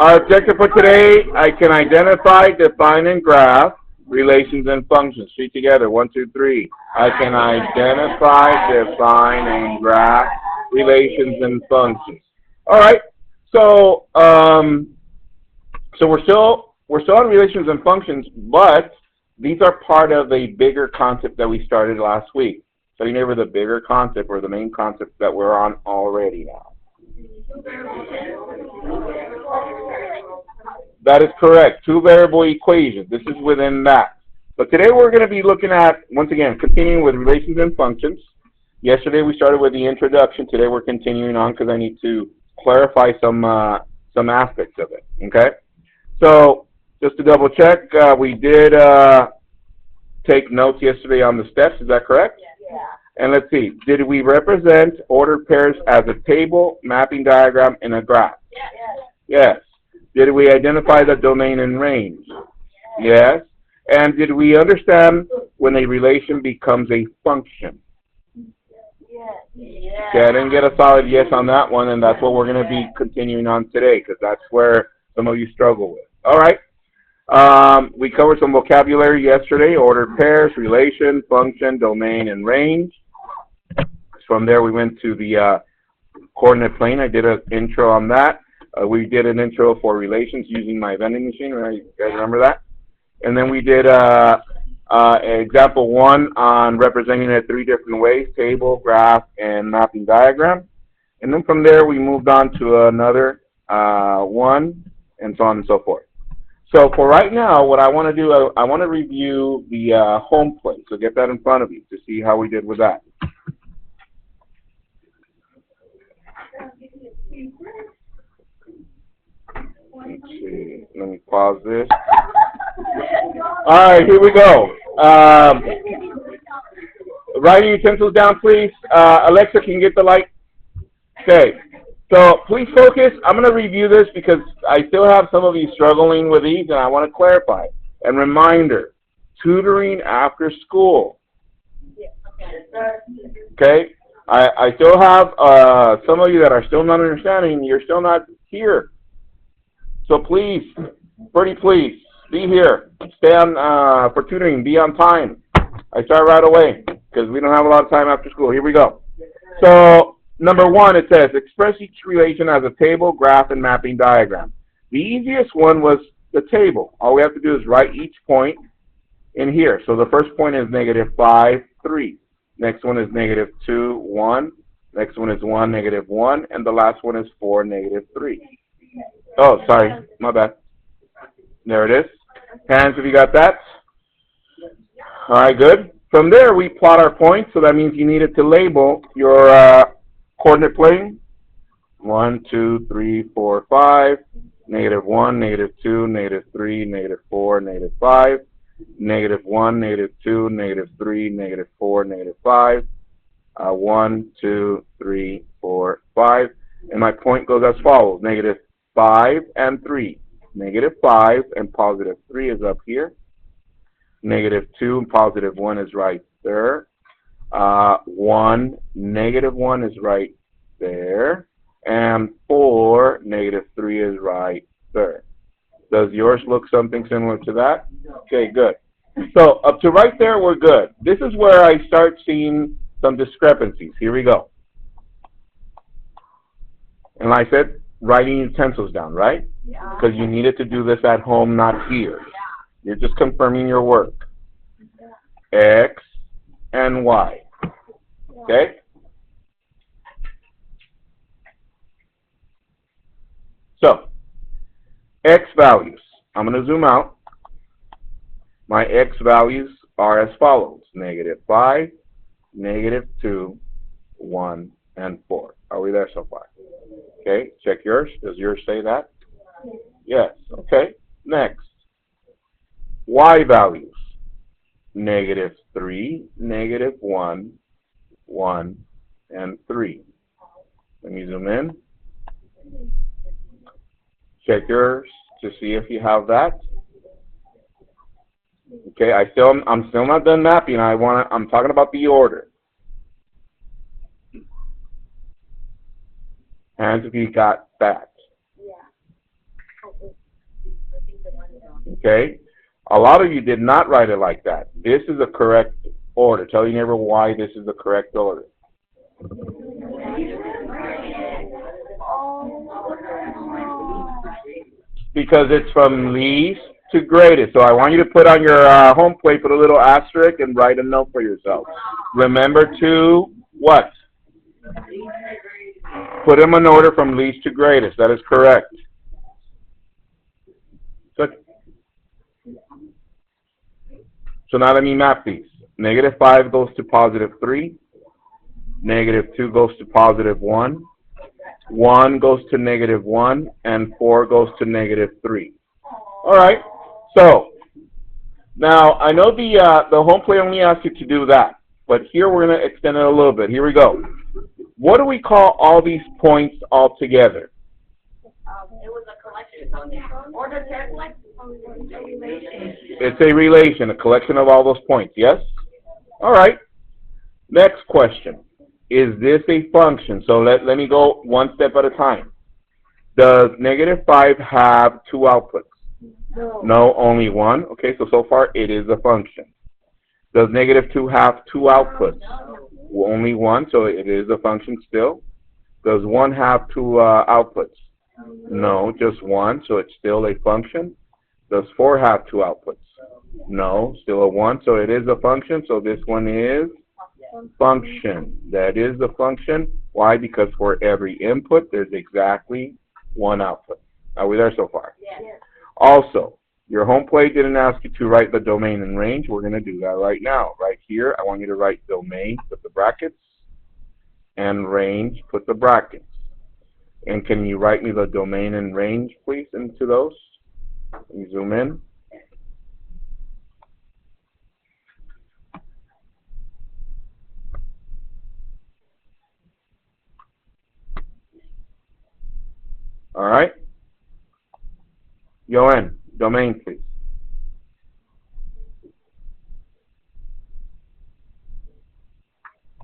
Our objective for today, I can identify, define, and graph relations and functions. Three together. One, two, three. I can identify, define, and graph relations and functions. All right. So, so we're still on relations and functions, but these are part of a bigger concept that we started last week. So you know the bigger concept or the main concept that we're on already now. That is correct. Two-variable equations. This is within that. But today we're going to be looking at, once again, continuing with relations and functions. Yesterday we started with the introduction. Today we're continuing on because I need to clarify some aspects of it. Okay? So just to double check, we did take notes yesterday on the steps. Is that correct? Yeah. And let's see. Did we represent ordered pairs as a table, mapping diagram, and a graph? Yes. Did we identify the domain and range? Yes. And did we understand when a relation becomes a function? Yeah. Okay, I didn't get a solid yes on that one, and that's what we're going to be continuing on today, because that's where some of you struggle with. All right. We covered some vocabulary yesterday: ordered pairs, relation, function, domain, and range. From there, we went to the coordinate plane. I did an intro on that. We did an intro for relations using my vending machine. Right? You guys remember that? And then we did example 1 on representing it 3 different ways: table, graph, and mapping diagram. And then from there, we moved on to another one, and so on and so forth. So for right now, what I want to do, I want to review the home plate. So get that in front of you to see how we did with that. Let's see. Let me pause this. All right, here we go. Writing utensils down, please. Alexa, can you get the light? Okay. So please focus. I'm going to review this because I still have some of you struggling with these, and I want to clarify. And reminder, tutoring after school. Okay? I still have some of you that are still not understanding. You're still not here. So please, pretty please, be here. Stay on for tutoring. Be on time. I start right away because we don't have a lot of time after school. Here we go. So number 1, it says, express each relation as a table, graph, and mapping diagram. The easiest one was the table. All we have to do is write each point in here. So the first point is -5, 3. Next one is -2, 1. Next one is 1, -1. And the last one is 4, -3. Oh, sorry. My bad. There it is. Hands if you got that. All right, good. From there, we plot our points. So that means you needed to label your coordinate plane. 1, 2, 3, 4, 5. -1, -2, -3, -4, -5. -1, -2, -3, -4, -5. 1, 2, 3, 4, 5. And my point goes as follows: -5 and 3. -5 and +3 is up here. -2 and +1 is right there. 1, -1 is right there. And 4, -3 is right there. Does yours look something similar to that? Okay, good. So up to right there, we're good. This is where I start seeing some discrepancies. Here we go. And like I said, writing utensils down, right? Because you needed to do this at home, not here. You're just confirming your work. X and Y. Okay? So, X values. I'm going to zoom out. My X values are as follows: -5, -2, 1, and 4. Are we there so far? Okay, check yours. Does yours say that? Yes. Okay, next. Y values. -3, -1, 1, and 3. Let me zoom in. Check yours to see if you have that. Okay, I'm still not done mapping. I'm talking about the order. Hands if you got that. Okay? A lot of you did not write it like that. This is the correct order. Tell your neighbor why this is the correct order. Because it's from least to greatest. So I want you to put on your home plate, put a little asterisk, and write a note for yourself. Remember to what? Put them in order from least to greatest. That is correct. Good. So now let me map these. Negative 5 goes to positive 3. Negative 2 goes to positive 1. 1 goes to negative 1. And 4 goes to negative 3. All right. So now I know the home plate only asks you to do that. But here we're going to extend it a little bit. Here we go. What do we call all these points all together? It was a collection. Order to collect. It's a relation, a collection of all those points, yes? All right. Next question. Is this a function? So let me go one step at a time. Does negative 5 have 2 outputs? No, only one. Okay, so far it is a function. Does negative 2 have 2 outputs? Only one, so it is a function still. Does 1 have 2 outputs? No, just one, so it's still a function. Does 4 have 2 outputs? No, still a 1, so it is a function. So this one is function. That is the function. Why? Because for every input, there's exactly 1 output. Are we there so far? Yes. Also, your home plate didn't ask you to write the domain and range. We're going to do that right now. Right here, I want you to write domain, put the brackets, and range, put the brackets. And can you write me the domain and range, please, into those? Let me zoom in. All right. Go in. Domain, please.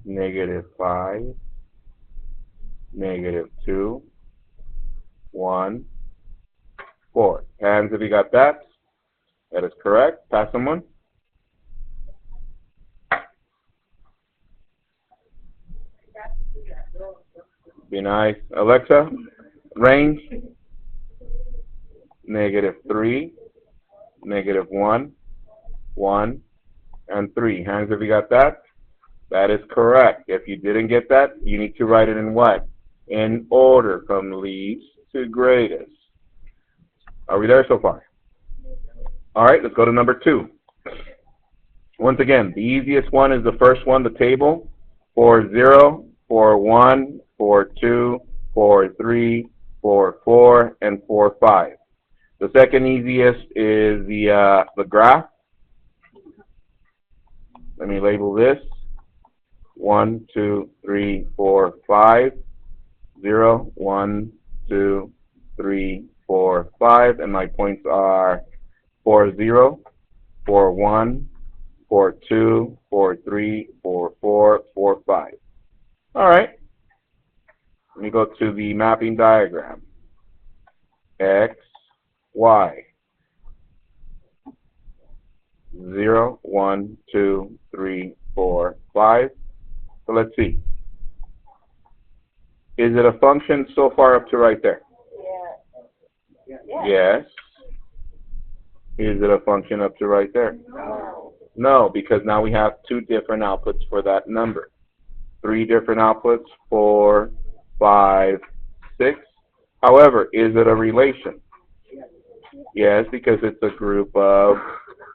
Negative 5, negative 2, 1, 4. Hands if you got that. That is correct. Pass someone. Be nice. Alexa, range. Negative 3, negative 1, 1, and 3. Hands if you got that. That is correct. If you didn't get that, you need to write it in what? In order from least to greatest. Are we there so far? All right, let's go to number 2. Once again, the easiest one is the first one, the table. 4, 0, 4, 1, 4, 2, 4, 3, 4, 4, and 4, 5. The second easiest is the graph. Let me label this. 1, 2, 3, 4, 5, 0, 1, 2, 3, 4, 5, and my points are 4, 0, 4, 1, 4, 2, 4, 3, 4, 4, 4, 5. All right. Let me go to the mapping diagram. X, Y. 0, 1, 2, 3, 4, 5. So let's see. Is it a function so far up to right there? Yeah. Yes. Is it a function up to right there? No. No, because now we have 2 different outputs for that number. 3 different outputs, 4, 5, 6. However, is it a relation? Yes, because it's a group of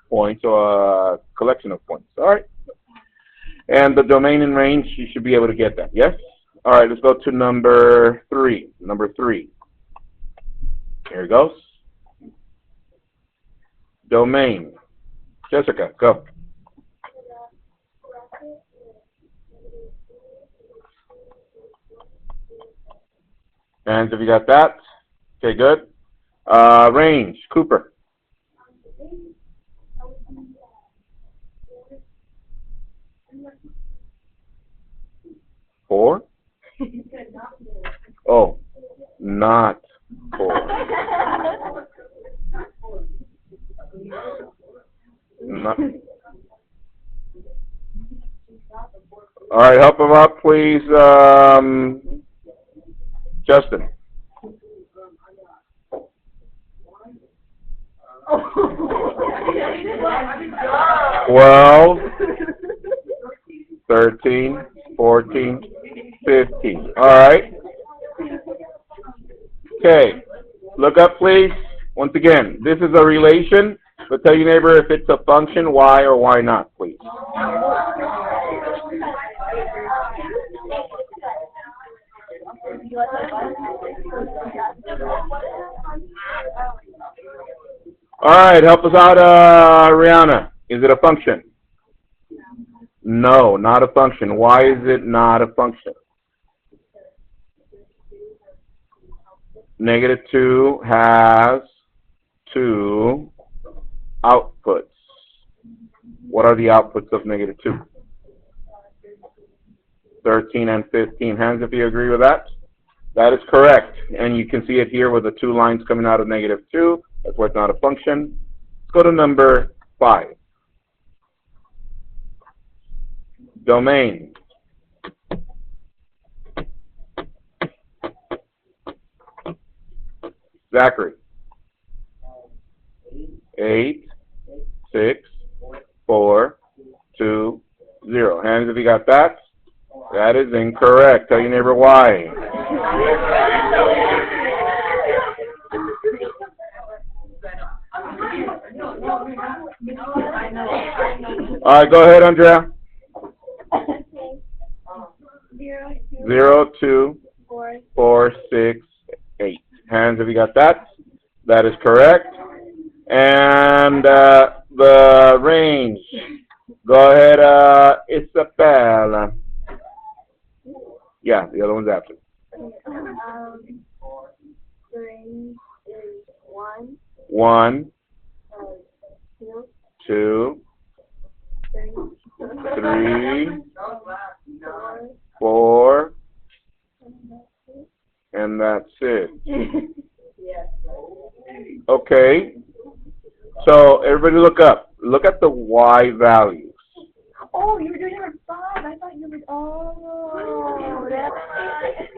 points or a collection of points. All right. And the domain and range, you should be able to get that. Yes? All right, let's go to number 3. Number 3. Here it goes. Domain. Jessica, go. Hands if you got that. Okay, good. Range, Cooper. 4? Oh, not 4. All right, help him out, please, Justin. 12, 13, 14, 15. All right. Okay. Look up, please. Once again, this is a relation, but tell your neighbor if it's a function, why or why not, please. All right, help us out, Rihanna. Is it a function? No, not a function. Why is it not a function? -2 has 2 outputs. What are the outputs of -2? 13 and 15. Hands if you agree with that. That is correct. And you can see it here with the 2 lines coming out of -2. That's why it's not a function. Let's go to number 5. Domain. Zachary. 8, 6, 4, 2, 0. Hands if you got that. That is incorrect. Tell your neighbor why. All right, go ahead, Andrea. 0, 2, 4, 6, 8. Hands if you got that. That is correct. And the range. Go ahead, Isabella. Yeah, the other one's after. The range is 1. 1, 2, 2, 3, 4, and that's it. Okay. So everybody look up. Look at the Y values. Oh, you were doing number 5. I thought you were. Oh, that's right.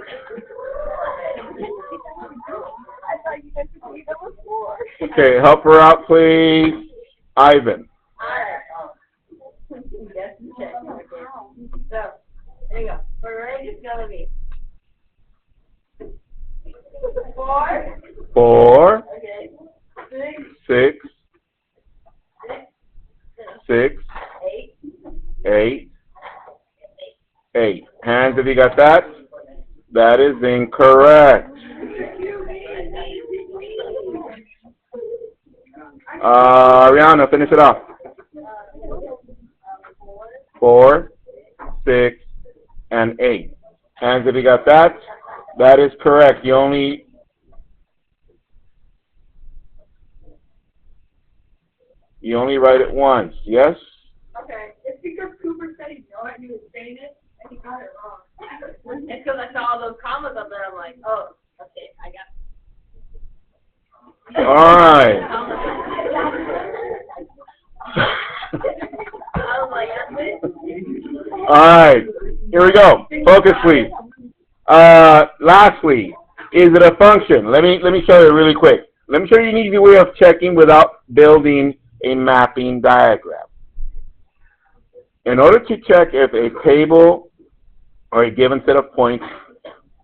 I thought you guys were doing number 4. Okay, help her out, please. Ivan. Yes, check. So, there you go. We're ready to go. 4. 4, Okay. 6, 6, 8, 8. Hands if you got that. That is incorrect. Rihanna, finish it off. 4, 6, and 8. Hands if you got that. That is correct. You only write it once. Yes? Okay. It's because Cooper said he knew he was saying it, and he got it wrong. It's because I saw all those commas up there. I'm like, oh, okay, I got it. All right. I was like, that's it. All right. Here we go. Focus, please. Lastly, is it a function? Let me show you really quick. Let me show you an easy way of checking without building a mapping diagram. In order to check if a table or a given set of points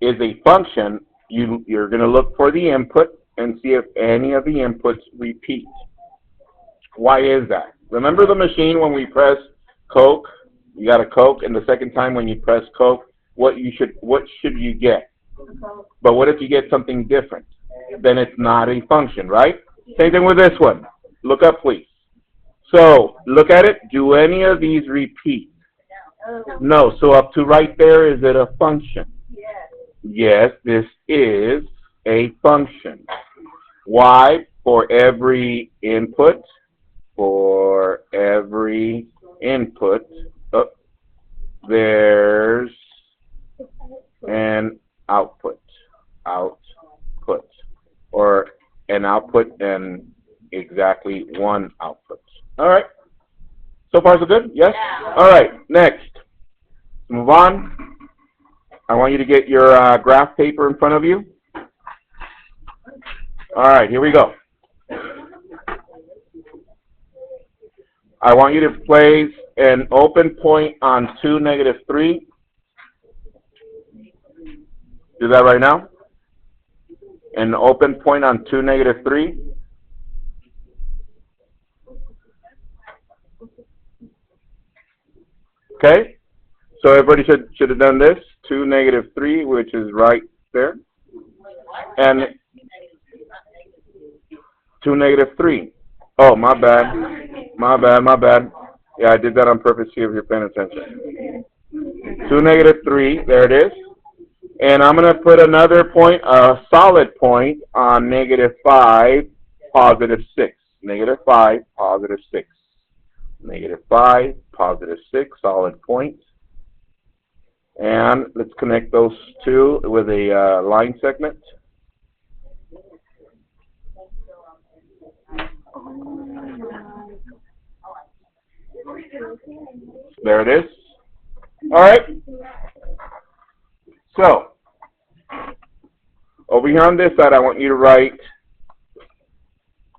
is a function, you're going to look for the input and see if any of the inputs repeat. Why is that? Remember the machine when we press Coke? You got a Coke, and the second time when you press Coke, what should you get? But what if you get something different? Then it's not a function, right? Same thing with this one. Look up, please. So, look at it. Do any of these repeat? No. So up to right there, is it a function? Yes, this is a function. Why? For every input, there's an output, or an output and exactly one output. All right. So far so good? Yes? Yeah. All right, next. Move on. I want you to get your graph paper in front of you. All right, here we go. I want you to place an open point on 2, -3. Do that right now. An open point on 2, -3. Okay? So everybody should have done this. 2, -3, which is right there. And 2, -3. Oh, my bad. My bad. Yeah, I did that on purpose, see if you're paying attention. 2, -3, there it is. And I'm going to put another point, a solid point, on -5, +6. -5, +6. -5, +6, solid point. And let's connect those two with a line segment. There it is. All right. So, over here on this side, I want you to write,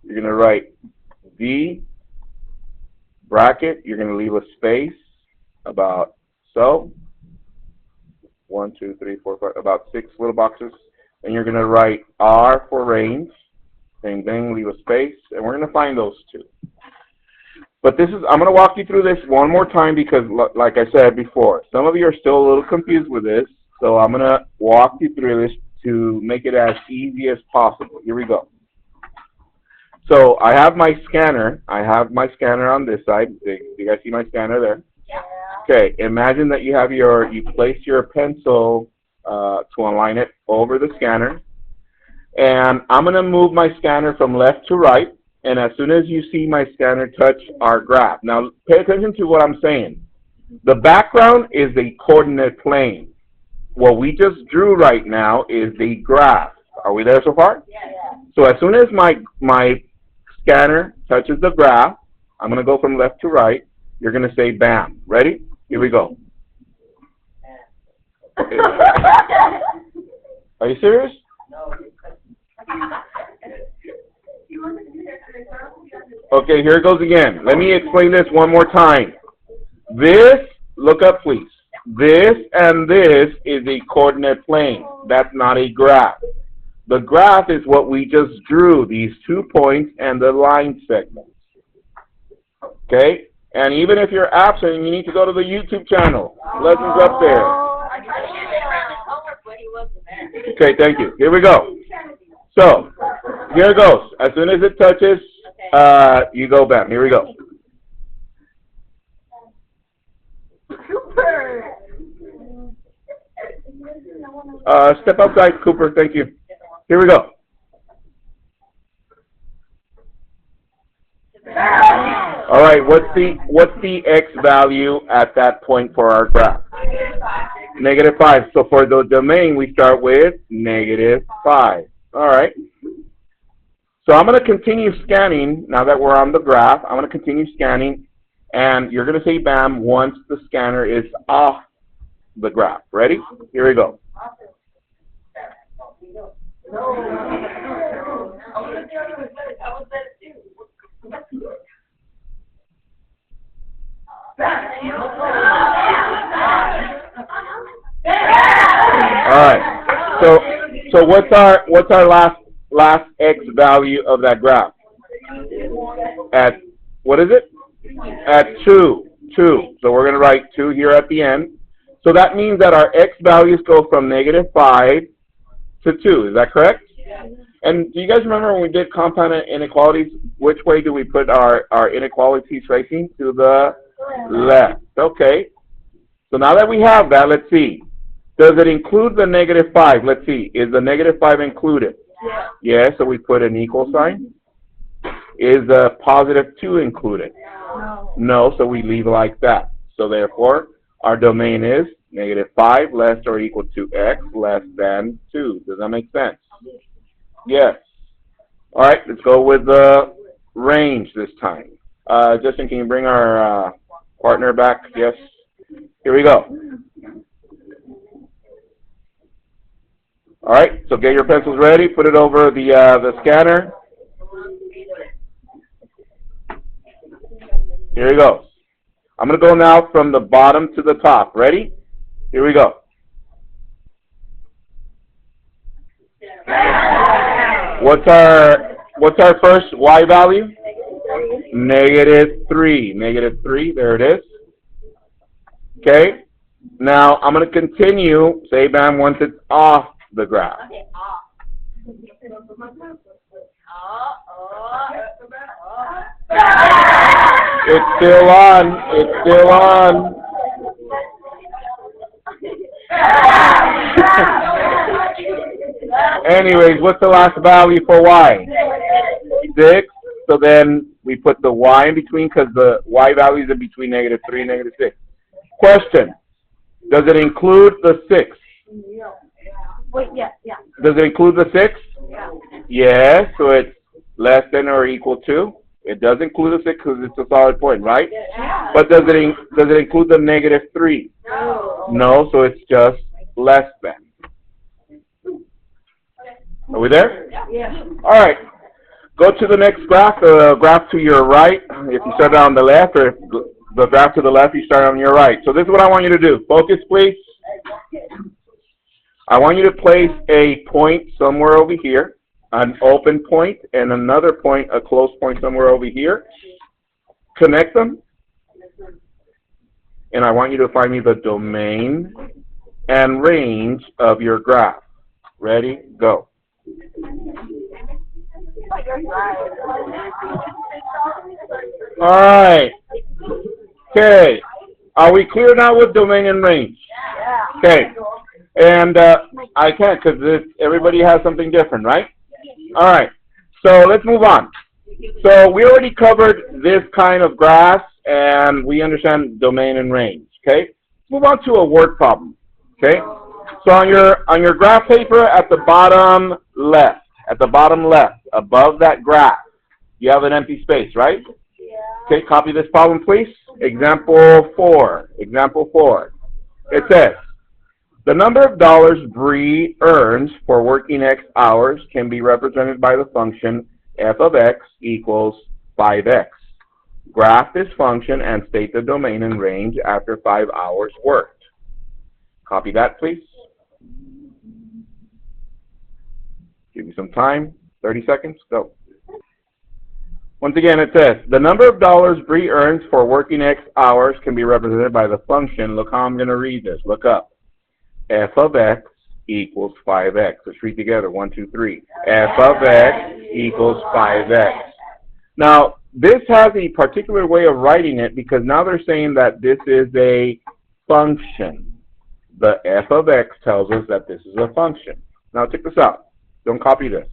you're going to write V bracket. You're going to leave a space about so. 1, 2, 3, 4, 5, about 6 little boxes. And you're going to write R for range. Same thing, leave a space. And we're going to find those two. But this is, I'm going to walk you through this one more time because, like I said before, some of you are still a little confused with this. So I'm going to walk you through this to make it as easy as possible. Here we go. So I have my scanner. I have my scanner on this side. Do you guys see my scanner there? Yeah. Okay, imagine that you have you place your pencil to align it over the scanner. And I'm going to move my scanner from left to right. And as soon as you see my scanner touch our graph. Now, pay attention to what I'm saying. The background is the coordinate plane. What we just drew right now is the graph. Are we there so far? Yeah. So as soon as my scanner touches the graph, I'm going to go from left to right. You're going to say bam. Ready? Here we go. Are you serious? Okay, here it goes again. Let me explain this one more time. This, look up please. This and this is a coordinate plane. That's not a graph. The graph is what we just drew, these 2 points and the line segments. Okay? And even if you're absent, you need to go to the YouTube channel. Lessons up there. Okay, thank you. Here we go. So, here it goes. As soon as it touches, you go back. Here we go. Step outside, Cooper. Thank you. Here we go. All right. What's the x value at that point for our graph? -5. So for the domain, we start with -5. All right. So I'm going to continue scanning. Now that we're on the graph, I'm going to continue scanning, and you're going to say bam once the scanner is off the graph. Ready? Here we go. All right. So what's our last x value of that graph? At what is it? At 2. So we're going to write 2 here at the end. So that means that our x values go from -5 to 2. Is that correct? And do you guys remember when we did compound inequalities, which way do we put our inequalities facing? To the left. Okay. So now that we have that, let's see. Does it include the -5? Let's see. Is the -5 included? Yeah. Yes, so we put an equal sign. Is the +2 included? No. No, so we leave like that. So therefore, our domain is -5 less or equal to x less than 2. Does that make sense? Yes. All right, let's go with the range this time. Justin, can you bring our partner back? Yes. Here we go. All right, so get your pencils ready. Put it over the scanner. Here he goes. I'm going to go now from the bottom to the top. Ready? Here we go. What's our first y value? -3. -3. There it is. Okay. Now I'm going to continue. Say bam once it's off the graph. It's still on. It's still on. Anyways, what's the last value for y? 6. So then we put the y in between because the y value is in between -3 and -6. Question. Does it include the 6? Wait, yeah. Does it include the 6? Yeah. Yes, so it's less than or equal to. It does include the 6 because it's a solid point, right? Yeah. But does it include the -3? No. No, so it's just less than. Are we there? Yeah. All right. Go to the next graph, the graph to your right. If you start on the left, or the graph to the left, you start on your right. So this is what I want you to do. Focus, please. I want you to place a point somewhere over here, an open point, and another point, a closed point somewhere over here. Connect them. And I want you to find me the domain and range of your graph. Ready? Go. All right. Okay. Are we clear now with domain and range? Okay. And I can't because everybody has something different, right? All right. So let's move on. So we already covered this kind of graphs, and we understand domain and range. Okay. Let's move on to a word problem. Okay. So on your graph paper at the bottom left, above that graph, you have an empty space, right? Okay, copy this problem, please. Example 4. Example 4. It says, the number of dollars Bree earns for working X hours can be represented by the function f of x equals 5x. Graph this function and state the domain and range after 5 hours worked. Copy that, please. Give you some time. 30 seconds. Go. Once again, it says, the number of dollars Bree earns for working X hours can be represented by the function. Look how I'm going to read this. Look up. F of x equals 5x. Let's read together. 1, 2, 3. F of x equals 5x. Now, this has a particular way of writing it because now they're saying that this is a function. The f of x tells us that this is a function. Now, check this out. Don't copy this.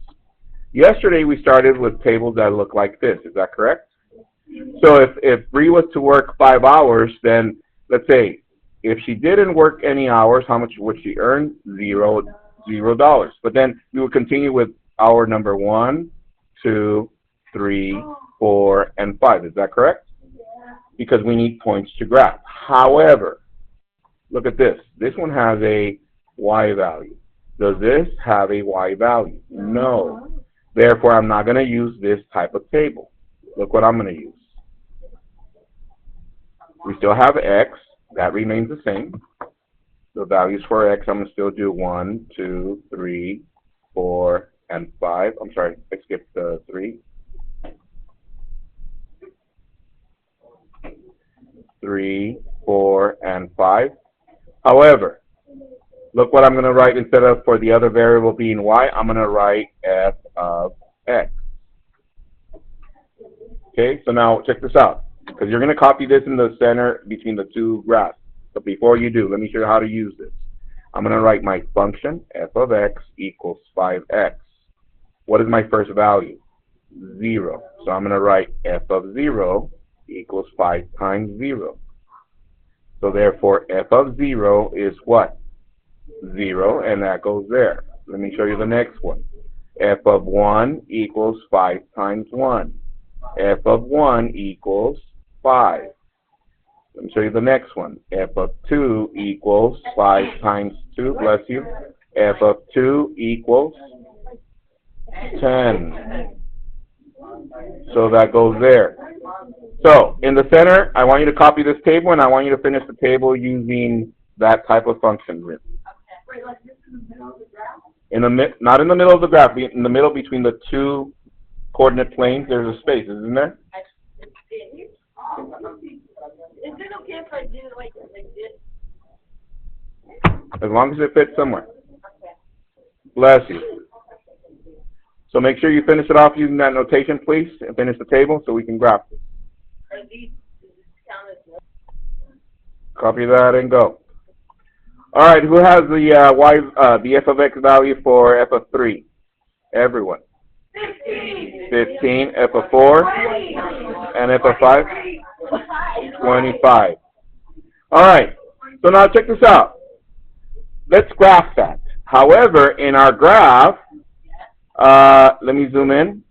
Yesterday, we started with tables that look like this. Is that correct? So if Bree was to work 5 hours, then let's say if she didn't work any hours, how much would she earn? $0. But then we would continue with hour number 1, 2, 3, 4, and 5. Is that correct? Because we need points to graph. However, look at this. This one has a y value. Does this have a y value? No. Therefore, I'm not going to use this type of table. Look what I'm going to use. We still have x. That remains the same. The values for x, I'm going to still do 1, 2, 3, 4, and 5. I'm sorry, I skipped the 3. 3, 4, and 5. However, look what I'm going to write instead of for the other variable being y, I'm going to write f of x. Okay, so now check this out. Because you're going to copy this in the center between the two graphs. But before you do, let me show you how to use this. I'm going to write my function, f of x equals 5x. What is my first value? 0. So I'm going to write f of 0 equals 5 times 0. So therefore, f of 0 is what? 0, and that goes there. Let me show you the next one. F of 1 equals 5 times 1. f of 1 equals 5. Let me show you the next one. F of 2 equals 5 times 2, bless you. F of 2 equals 10. So that goes there. So, in the center, I want you to copy this table, and I want you to finish the table using that type of function. Not in the middle of the graph, in the middle between the two coordinate planes, there's a space, isn't there? Is it okay if I do like this? As long as it fits somewhere. Bless you. So make sure you finish it off using that notation, please, and finish the table so we can graph it. Copy that and go. All right, who has the f of x value for f of 3? Everyone. 15. F of 4. And f of 5? 25. All right, so now check this out. Let's graph that. However, in our graph, let me zoom in.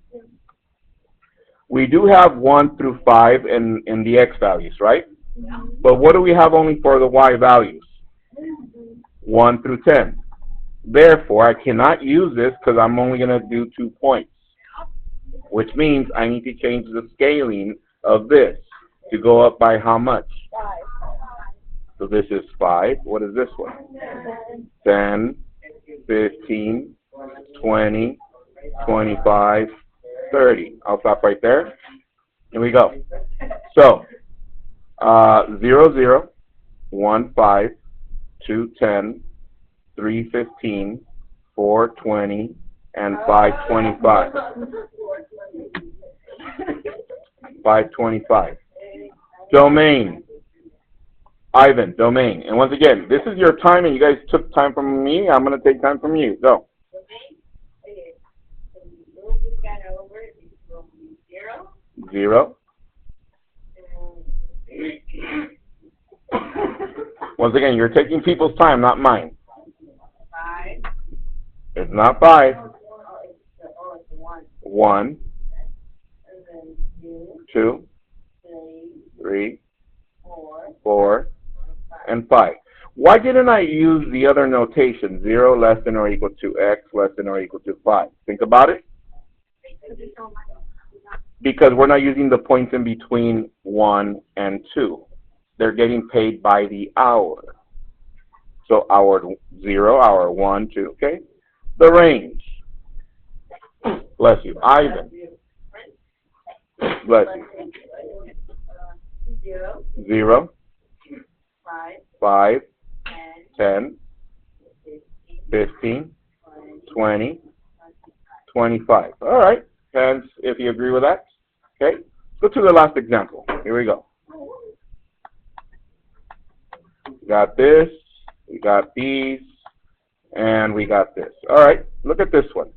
We do have 1 through 5 in the x values, right? But what do we have only for the y values? 1 through 10. Therefore, I cannot use this because I'm only going to do 2 points, which means I need to change the scaling of this to go up by how much? 5. So this is 5. What is this one? 10, 15, 20, 25, 30. I'll stop right there. Here we go. So, 0, 0, 1, 5, 2, 10, 3, 15, 4, 20, and 5, 25. 5, 25. Domain. Ivan, domain. And once again, this is your time, and you guys took time from me. I'm going to take time from you. Go. Zero. Once again, you're taking people's time, not mine. 5. It's not 5. 1. 2. 3. 4. And 5. Why didn't I use the other notation, 0 less than or equal to x less than or equal to 5? Think about it. Because we're not using the points in between 1 and 2. They're getting paid by the hour. So hour 0, hour 1, 2, okay? The range. Bless you. Ivan. Bless you. 0. 5, 10, 15, 20, 25. All right. Hands if you agree with that. Okay. Let's go to the last example. Here we go. We got this. We got these. And we got this. All right. Look at this one.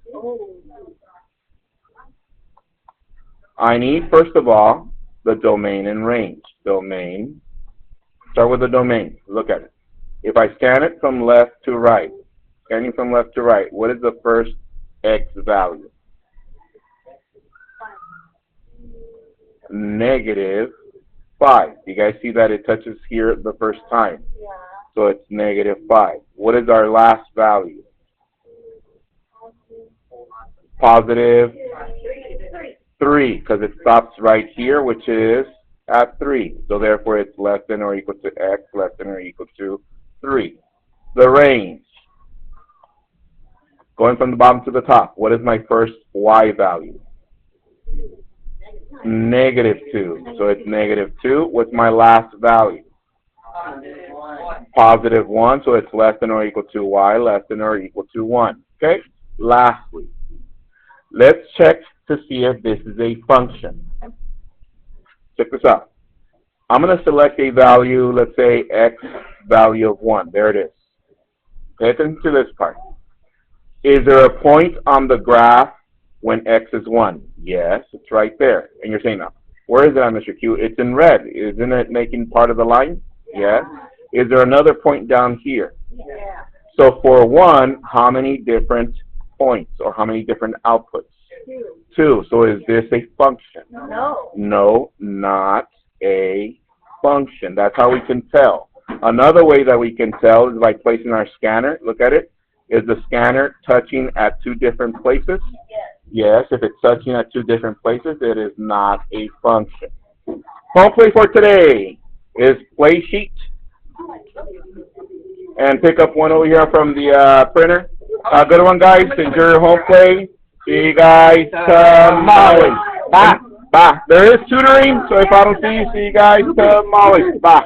I need, first of all, the domain and range. Domain. Start with the domain. Look at it. If I scan it from left to right, scanning from left to right, what is the first x value? -5. You guys see that it touches here the first time? Yeah. So it's -5. What is our last value? Positive 3, because it stops right here, which is at 3. So therefore it's less than or equal to x less than or equal to 3. The range. Going from the bottom to the top, what is my first y value? -2. So it's -2. What's my last value? +1. So it's less than or equal to y less than or equal to 1. Okay? Lastly, let's check to see if this is a function. Check this out. I'm going to select a value, let's say x value of 1. There it is. Pay attention to this part. Is there a point on the graph when x is 1? Yes, it's right there. And you're saying, no. Where is it on Mr. Q? It's in red. Isn't it making part of the line? Yes. Is there another point down here? Yeah. So for 1, how many different points or how many different outputs? 2. 2. So is this a function? No. No, not a function. That's how we can tell. Another way that we can tell is by placing our scanner. Look at it. Is the scanner touching at 2 different places? Yes. Yes, if it's touching at 2 different places, it is not a function. Home play for today is play sheet. And pick up one over here from the printer. Good one, guys. Enjoy your home play. See you guys tomorrow. Bye. Bye. There is tutoring, so if I don't see you guys tomorrow. Bye.